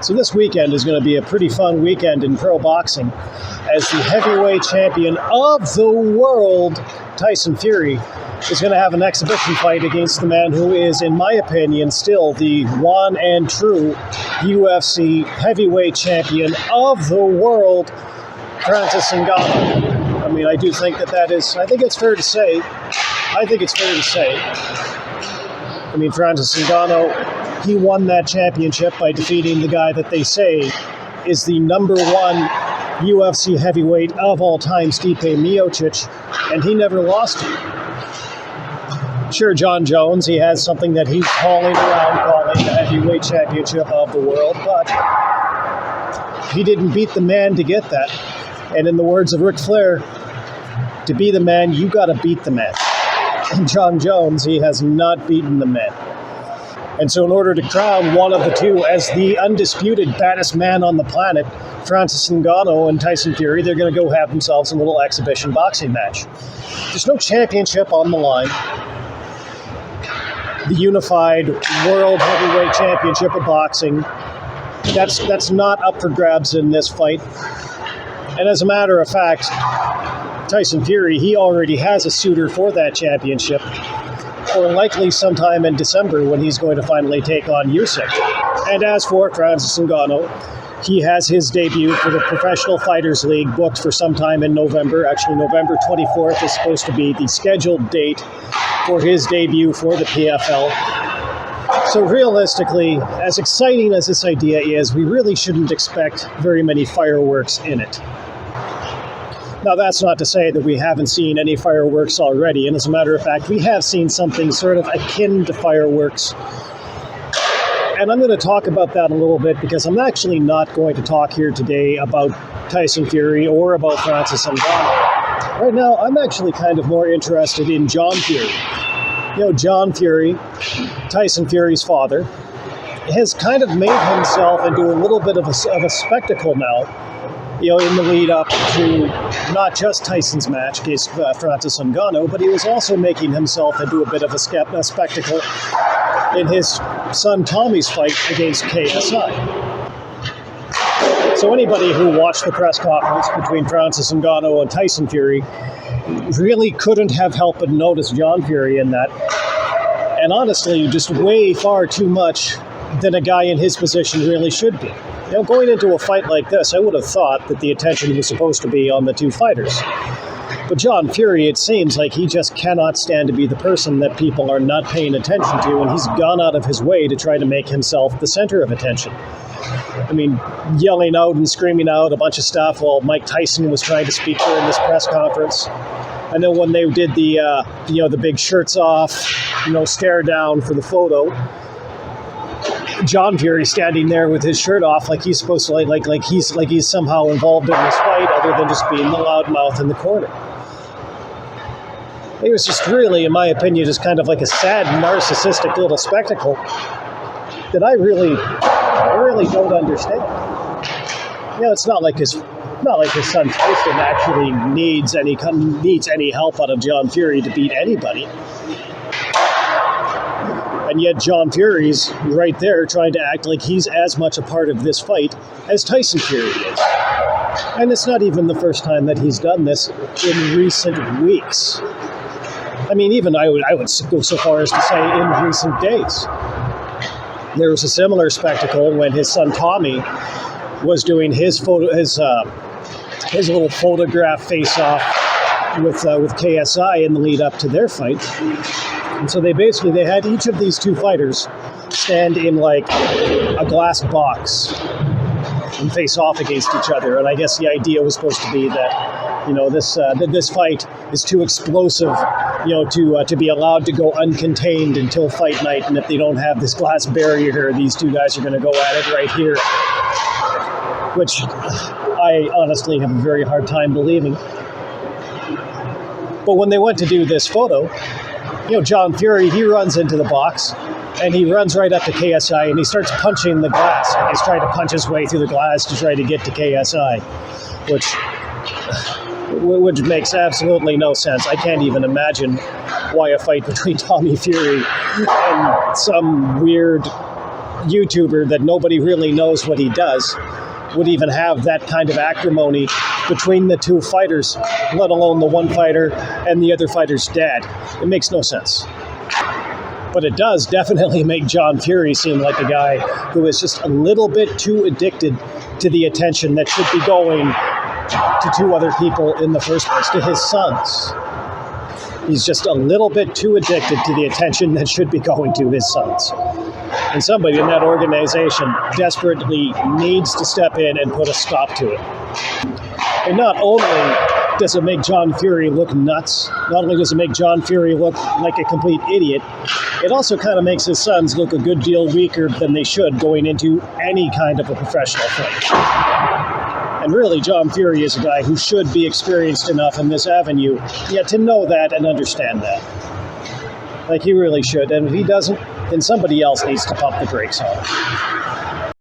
So this weekend is going to be a pretty fun weekend in pro boxing as the heavyweight champion of the world, Tyson Fury, is going to have an exhibition fight against the man who is, in my opinion, still the one and true UFC heavyweight champion of the world, Francis Ngannou. I mean, I do think that is, I think it's fair to say. I mean, Francis Ngannou, he won that championship by defeating the guy that they say is the number one UFC heavyweight of all time, Stipe Miocic, and he never lost it. Sure, John Jones, he has something that he's calling the heavyweight championship of the world, but he didn't beat the man to get that. And in the words of Ric Flair, to be the man, you got to beat the man. And John Jones, he has not beaten the man. And so in order to crown one of the two as the undisputed baddest man on the planet, Francis Ngannou and Tyson Fury, they're going to go have themselves a little exhibition boxing match. There's no championship on the line. The unified World Heavyweight Championship of boxing, that's not up for grabs in this fight. And as a matter of fact, Tyson Fury, he already has a suitor for that championship, or likely sometime in December when he's going to finally take on Usyk. And as for Francis Ngannou, he has his debut for the Professional Fighters League booked for sometime in November. Actually, November 24th is supposed to be the scheduled date for his debut for the PFL. So realistically, as exciting as this idea is, we really shouldn't expect very many fireworks in it. Now, that's not to say that we haven't seen any fireworks already, and as a matter of fact, we have seen something sort of akin to fireworks. And I'm going to talk about that a little bit because I'm actually not going to talk here today about Tyson Fury or about Francis Ngannou. Right now, I'm actually kind of more interested in John Fury. You know, John Fury, Tyson Fury's father, has kind of made himself into a little bit of a spectacle now, you know, in the lead up to not just Tyson's match against Francis Ngannou, but he was also making himself into a bit of a spectacle in his son Tommy's fight against KSI. So anybody who watched the press conference between Francis Ngannou and Tyson Fury really couldn't have helped but notice John Fury in that. And honestly, just way far too much than a guy in his position really should be. You know, going into a fight like this, I would have thought that the attention was supposed to be on the two fighters. But John Fury, it seems like he just cannot stand to be the person that people are not paying attention to, and he's gone out of his way to try to make himself the center of attention. I mean, yelling out and screaming out a bunch of stuff while Mike Tyson was trying to speak during this press conference. I know when they did the big shirts off, stare down for the photo, John Fury standing there with his shirt off, like he's supposed to like he's somehow involved in this fight, other than just being the loudmouth in the corner. It was just really, in my opinion, just kind of like a sad, narcissistic little spectacle that I really don't understand. You know, it's not like his son Tyson actually needs any help out of John Fury to beat anybody. And yet John Fury's right there trying to act like he's as much a part of this fight as Tyson Fury is. And it's not even the first time that he's done this in recent weeks. I mean, even I would go so far as to say in recent days. There was a similar spectacle when his son Tommy was doing his little photograph face-off with KSI in the lead up to their fight. And so they had each of these two fighters stand in like a glass box and face off against each other. And I guess the idea was supposed to be that, this fight is too explosive, to be allowed to go uncontained until fight night. And if they don't have this glass barrier here, these two guys are going to go at it right here, which I honestly have a very hard time believing. But when they went to do this photo, John Fury, he runs into the box and he runs right up to KSI and he starts punching the glass. He's trying to punch his way through the glass to try to get to KSI, which makes absolutely no sense. I can't even imagine why a fight between Tommy Fury and some weird YouTuber that nobody really knows what he does would even have that kind of acrimony between the two fighters, let alone the one fighter and the other fighter's dad. It makes no sense. But it does definitely make John Fury seem like a guy who is just a little bit too addicted to the attention that should be going to two other people in the first place, to his sons. He's just a little bit too addicted to the attention that should be going to his sons. And somebody in that organization desperately needs to step in and put a stop to it. And not only does it make John Fury look nuts, not only does it make John Fury look like a complete idiot, it also kind of makes his sons look a good deal weaker than they should going into any kind of a professional fight. And really, John Fury is a guy who should be experienced enough in this avenue, yet to know that and understand that. Like, he really should. And if he doesn't, then somebody else needs to pump the brakes on him.